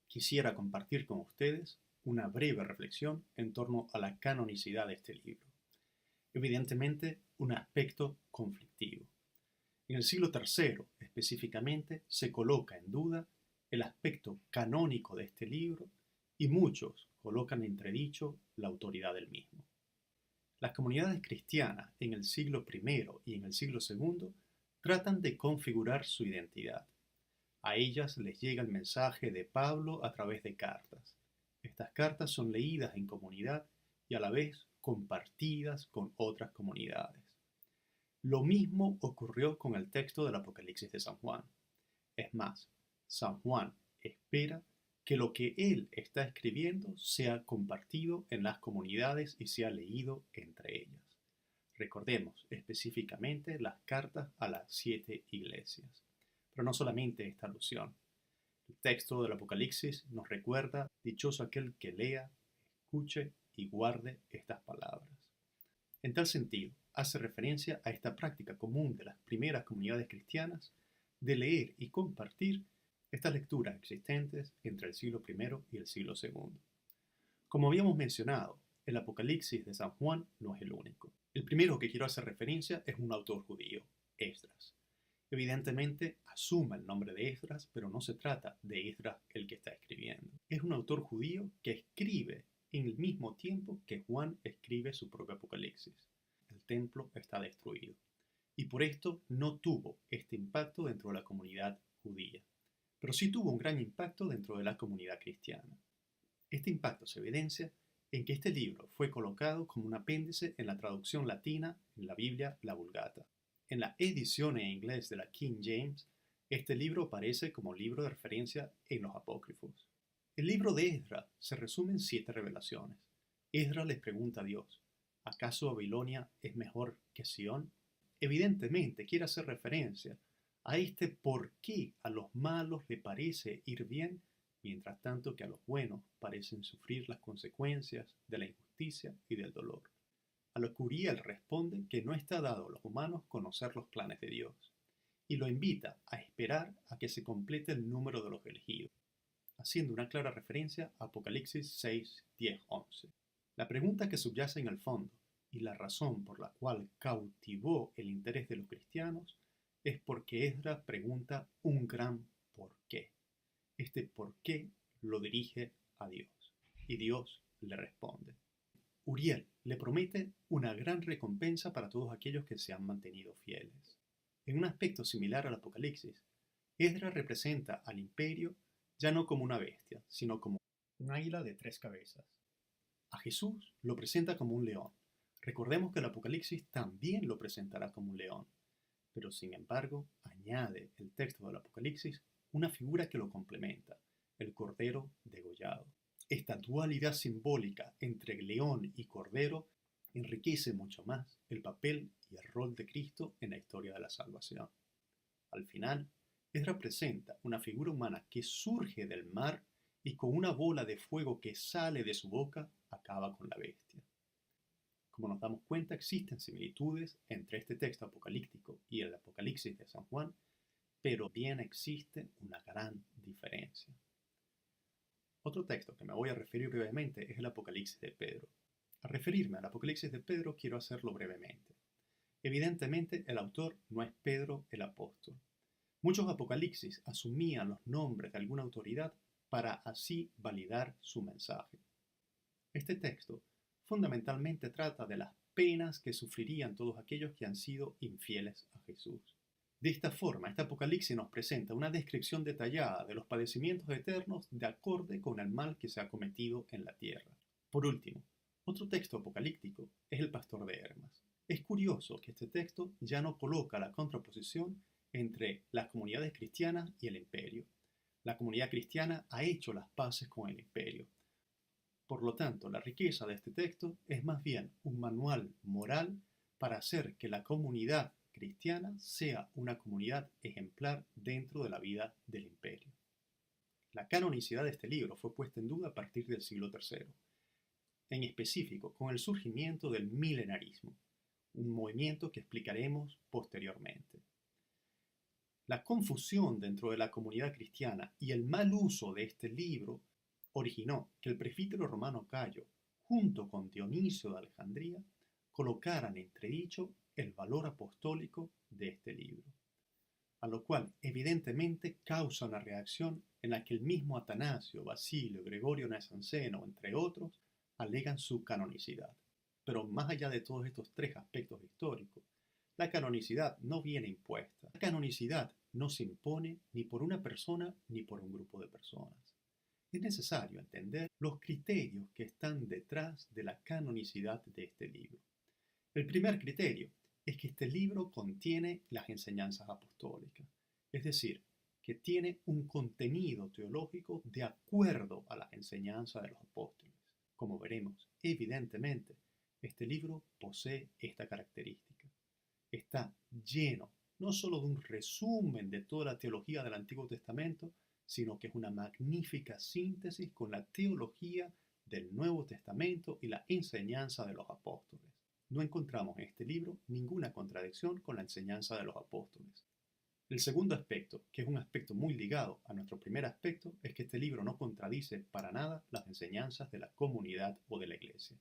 quisiera compartir con ustedes una breve reflexión en torno a la canonicidad de este libro. Evidentemente, un aspecto conflictivo. En el siglo III, específicamente, se coloca en duda el aspecto canónico de este libro y muchos colocan en entredicho la autoridad del mismo. Las comunidades cristianas en el siglo I y en el siglo II tratan de configurar su identidad. A ellas les llega el mensaje de Pablo a través de cartas. Estas cartas son leídas en comunidad y a la vez compartidas con otras comunidades. Lo mismo ocurrió con el texto del Apocalipsis de San Juan. Es más, San Juan espera que lo que él está escribiendo sea compartido en las comunidades y sea leído entre ellas. Recordemos específicamente las cartas a las 7 iglesias. Pero no solamente esta alusión. El texto del Apocalipsis nos recuerda: dichoso aquel que lea, escuche y guarde estas palabras. En tal sentido, hace referencia a esta práctica común de las primeras comunidades cristianas de leer y compartir estas lecturas existentes entre el siglo I y el siglo II. Como habíamos mencionado, el Apocalipsis de San Juan no es el único. El primero que quiero hacer referencia es un autor judío, Esdras. Evidentemente asume el nombre de Esdras, pero no se trata de Esdras el que está escribiendo. Es un autor judío que escribe en el mismo tiempo que Juan escribe su propio Apocalipsis. El templo está destruido y por esto no tuvo este impacto dentro de la comunidad judía, pero sí tuvo un gran impacto dentro de la comunidad cristiana. Este impacto se evidencia en que este libro fue colocado como un apéndice en la traducción latina en la Biblia, la Vulgata. En la edición en inglés de la King James, este libro aparece como libro de referencia en los apócrifos. El libro de Esdras se resume en 7 revelaciones. Esdras les pregunta a Dios: ¿acaso Babilonia es mejor que Sión? Evidentemente quiere hacer referencia a este por qué a los malos le parece ir bien, mientras tanto que a los buenos parecen sufrir las consecuencias de la injusticia y del dolor. A lo que Uriel responde que no está dado a los humanos conocer los planes de Dios, y lo invita a esperar a que se complete el número de los elegidos, haciendo una clara referencia a Apocalipsis 6, 10, 11. La pregunta que subyace en el fondo, y la razón por la cual cautivó el interés de los cristianos, es porque Esdras pregunta un gran por qué. Este por qué lo dirige a Dios, y Dios le responde. Uriel le promete una gran recompensa para todos aquellos que se han mantenido fieles. En un aspecto similar al Apocalipsis, Esdras representa al imperio ya no como una bestia, sino como un águila de 3 cabezas. A Jesús lo presenta como un león. Recordemos que el Apocalipsis también lo presentará como un león, pero sin embargo añade el texto del Apocalipsis una figura que lo complementa: el cordero degollado. Esta dualidad simbólica entre león y cordero enriquece mucho más el papel y el rol de Cristo en la historia de la salvación. Al final, Esdras presenta una figura humana que surge del mar y con una bola de fuego que sale de su boca acaba con la bestia. Como nos damos cuenta, existen similitudes entre este texto apocalíptico y el Apocalipsis de San Juan, pero bien existe una gran diferencia. Otro texto que me voy a referir brevemente es el Apocalipsis de Pedro. Al referirme al Apocalipsis de Pedro quiero hacerlo brevemente. Evidentemente el autor no es Pedro el apóstol. Muchos apocalipsis asumían los nombres de alguna autoridad para así validar su mensaje. Este texto fundamentalmente trata de las penas que sufrirían todos aquellos que han sido infieles a Jesús. De esta forma, este Apocalipsis nos presenta una descripción detallada de los padecimientos eternos de acorde con el mal que se ha cometido en la tierra. Por último, otro texto apocalíptico es el Pastor de Hermas. Es curioso que este texto ya no coloca la contraposición entre las comunidades cristianas y el imperio. La comunidad cristiana ha hecho las paces con el imperio. Por lo tanto, la riqueza de este texto es más bien un manual moral para hacer que la comunidad cristiana sea una comunidad ejemplar dentro de la vida del imperio. La canonicidad de este libro fue puesta en duda a partir del siglo III, en específico con el surgimiento del milenarismo, un movimiento que explicaremos posteriormente. La confusión dentro de la comunidad cristiana y el mal uso de este libro originó que el presbítero romano Cayo, junto con Dionisio de Alejandría, colocaran en entredicho el valor apostólico de este libro, a lo cual evidentemente causa una reacción en la que el mismo Atanasio, Basilio, Gregorio Nacianceno, entre otros, alegan su canonicidad. Pero más allá de todos estos tres aspectos históricos, la canonicidad no viene impuesta. La canonicidad no se impone ni por una persona ni por un grupo de personas. Es necesario entender los criterios que están detrás de la canonicidad de este libro. El primer criterio es que este libro contiene las enseñanzas apostólicas, es decir, que tiene un contenido teológico de acuerdo a las enseñanzas de los apóstoles. Como veremos, evidentemente, este libro posee esta característica. Está lleno no solo de un resumen de toda la teología del Antiguo Testamento, sino que es una magnífica síntesis con la teología del Nuevo Testamento y la enseñanza de los apóstoles. No encontramos en este libro ninguna contradicción con la enseñanza de los apóstoles. El segundo aspecto, que es un aspecto muy ligado a nuestro primer aspecto, es que este libro no contradice para nada las enseñanzas de la comunidad o de la iglesia.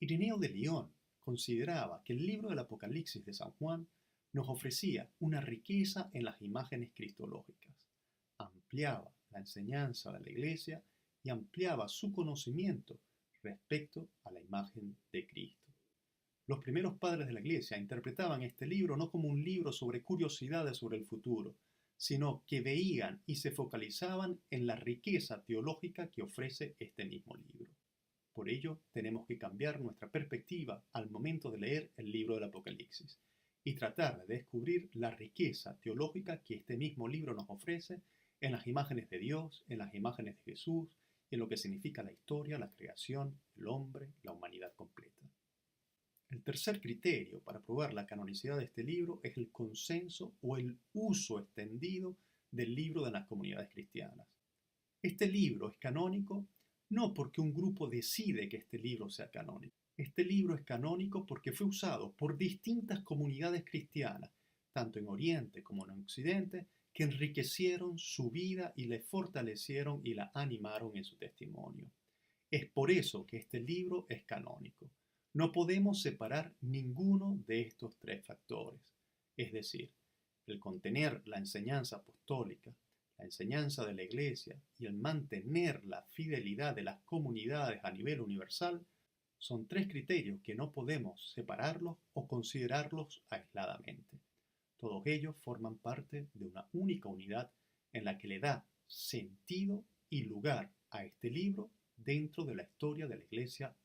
Ireneo de León consideraba que el libro del Apocalipsis de San Juan nos ofrecía una riqueza en las imágenes cristológicas, ampliaba la enseñanza de la iglesia y ampliaba su conocimiento respecto a la imagen de Cristo. Los primeros padres de la Iglesia interpretaban este libro no como un libro sobre curiosidades sobre el futuro, sino que veían y se focalizaban en la riqueza teológica que ofrece este mismo libro. Por ello, tenemos que cambiar nuestra perspectiva al momento de leer el libro del Apocalipsis y tratar de descubrir la riqueza teológica que este mismo libro nos ofrece en las imágenes de Dios, en las imágenes de Jesús, en lo que significa la historia, la creación, el hombre, la humanidad completa. El tercer criterio para probar la canonicidad de este libro es el consenso o el uso extendido del libro de las comunidades cristianas. Este libro es canónico no porque un grupo decide que este libro sea canónico. Este libro es canónico porque fue usado por distintas comunidades cristianas, tanto en Oriente como en Occidente, que enriquecieron su vida y le fortalecieron y la animaron en su testimonio. Es por eso que este libro es canónico. No podemos separar ninguno de estos tres factores, es decir, el contener la enseñanza apostólica, la enseñanza de la Iglesia y el mantener la fidelidad de las comunidades a nivel universal, son tres criterios que no podemos separarlos o considerarlos aisladamente. Todos ellos forman parte de una única unidad en la que le da sentido y lugar a este libro dentro de la historia de la Iglesia